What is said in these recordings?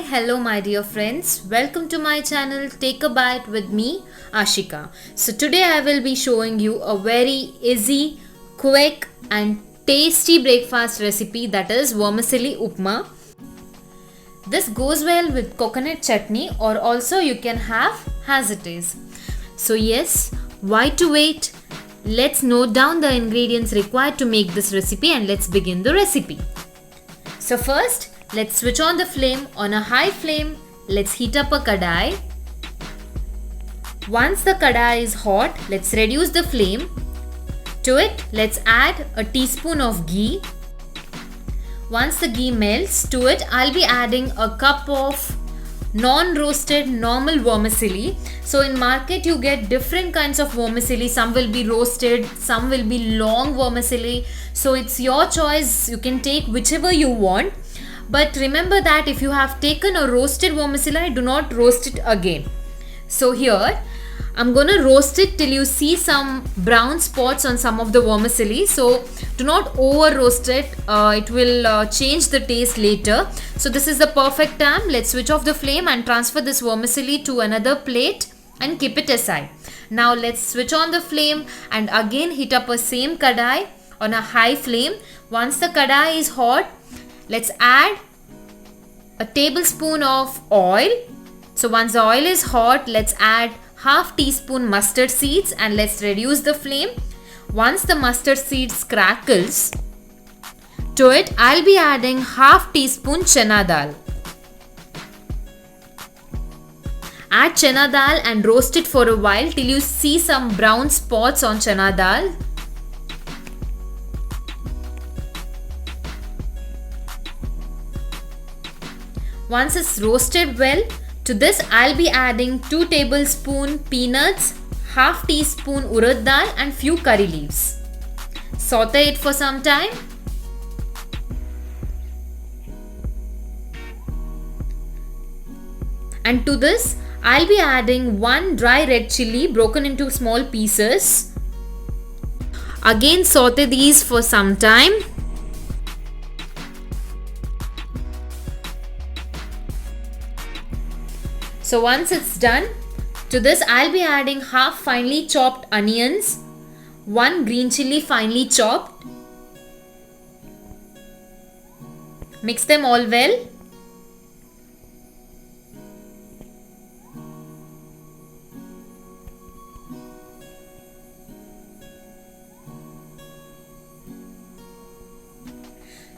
hello my dear friends. Welcome to my channel Take a Bite with me, Ashika. So today I will be showing you a very easy, quick and tasty breakfast recipe, that is vermicelli upma. This goes well with coconut chutney, or also you can have as it is. So yes, why to wait? Let's note down the ingredients required to make this recipe and let's begin the recipe. So first, let's switch on the flame on a high flame. Let's heat up a kadai. Once the kadai is hot, let's reduce the flame. To it, let's add a teaspoon of ghee. Once the ghee melts, to it I'll be adding a cup of non-roasted normal vermicelli. So in market you get different kinds of vermicelli. Some will be roasted, some will be long vermicelli. So it's your choice. You can take whichever you want. But remember that if you have taken a roasted vermicelli, do not roast it again. So here I'm gonna roast it till you see some brown spots on some of the vermicelli. So do not over roast it. It will change the taste later. So this is the perfect time. Let's switch off the flame and transfer this vermicelli to another plate and keep it aside. Now let's switch on the flame and again heat up a same kadai on a high flame. Once the kadai is hot, let's add a tablespoon of oil. So once the oil is hot, let's add half teaspoon mustard seeds and let's reduce the flame. Once the mustard seeds crackles, to it I'll be adding half teaspoon chana dal. Add chana dal and roast it for a while till you see some brown spots on chana dal. Once it's roasted well, to this I'll be adding 2 tablespoon peanuts, half teaspoon urad dal and few curry leaves. Saute it for some time. And to this I'll be adding 1 dry red chilli broken into small pieces. Again saute these for some time. So once it's done, to this I'll be adding half finely chopped onions, 1 green chilli finely chopped. Mix them all well.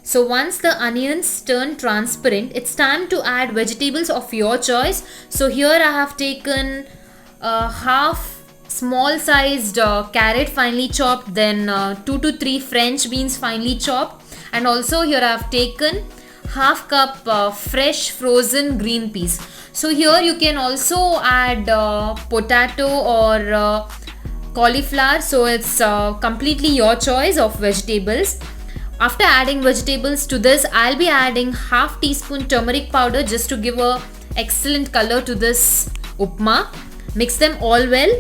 So once the onions turn transparent, it's time to add vegetables of your choice. So here I have taken half small sized carrot finely chopped, then 2 to 3 French beans finely chopped, and also here I have taken half cup fresh frozen green peas. So here you can also add potato or cauliflower. So it's completely your choice of vegetables. After adding vegetables to this, I'll be adding half teaspoon turmeric powder just to give a excellent color to this upma. Mix them all well.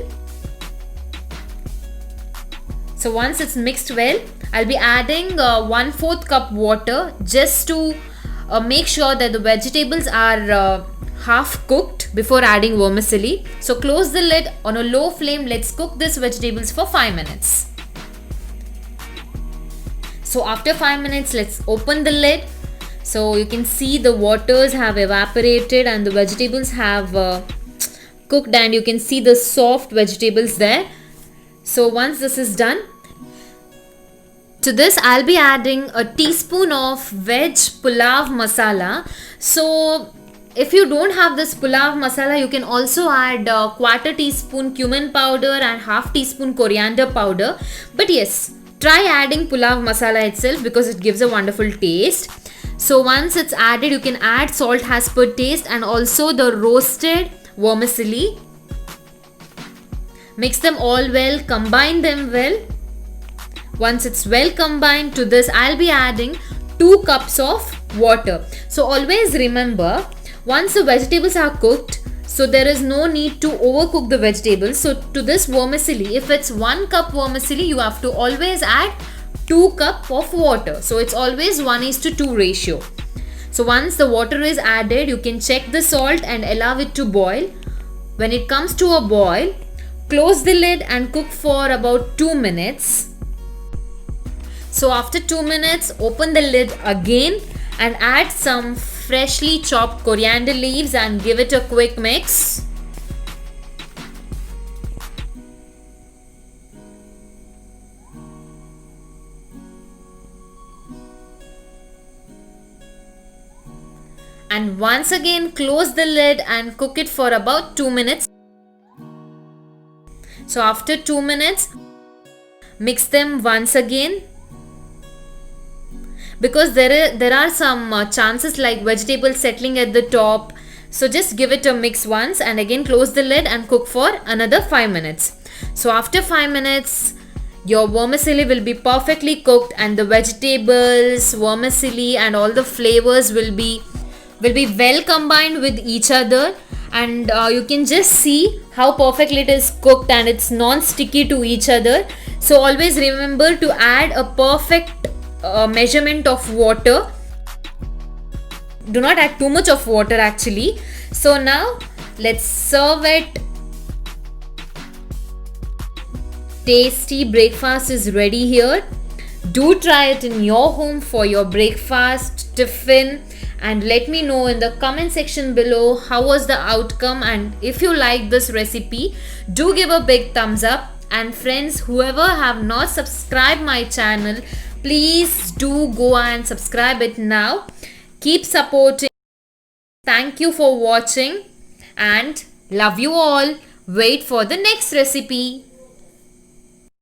So once it's mixed well, I'll be adding 1/4 cup water just to make sure that the vegetables are half cooked before adding vermicelli. So close the lid on a low flame. Let's cook these vegetables for 5 minutes. So after 5 minutes, let's open the lid. So you can see the waters have evaporated and the vegetables have cooked, and you can see the soft vegetables there. So once this is done, to this I'll be adding a teaspoon of veg pulav masala. So if you don't have this pulav masala, you can also add 1/4 teaspoon cumin powder and half teaspoon coriander powder. But yes, try adding pulav masala itself because it gives a wonderful taste. So once it's added, you can add salt as per taste and also the roasted vermicelli. Mix them all well, combine them well. Once it's well combined, to this I'll be adding 2 cups of water. So always remember, once the vegetables are cooked, so there is no need to overcook the vegetables. So to this vermicelli, if it's 1 cup vermicelli, you have to always add 2 cups of water. So it's always 1:2 ratio. So once the water is added, you can check the salt and allow it to boil. When it comes to a boil, close the lid and cook for about 2 minutes. So after 2 minutes, open the lid again and add some freshly chopped coriander leaves and give it a quick mix. And once again close the lid and cook it for about 2 minutes. So after 2 minutes, mix them once again, because there are some chances like vegetables settling at the top. So just give it a mix once and again close the lid and cook for another 5 minutes. So after 5 minutes, your vermicelli will be perfectly cooked and the vegetables, vermicelli and all the flavors will be well combined with each other, and you can just see how perfectly it is cooked and it's non-sticky to each other. So always remember to add a perfect measurement of water. Do not add too much of water actually. So now let's serve it. Tasty breakfast is ready here. Do try it in your home for your breakfast, tiffin, and let me know in the comment section below how was the outcome, and if you like this recipe, do give a big thumbs up. And friends, whoever have not subscribed my channel, please do go and subscribe it now. Keep supporting. Thank you for watching and love you all. Wait for the next recipe.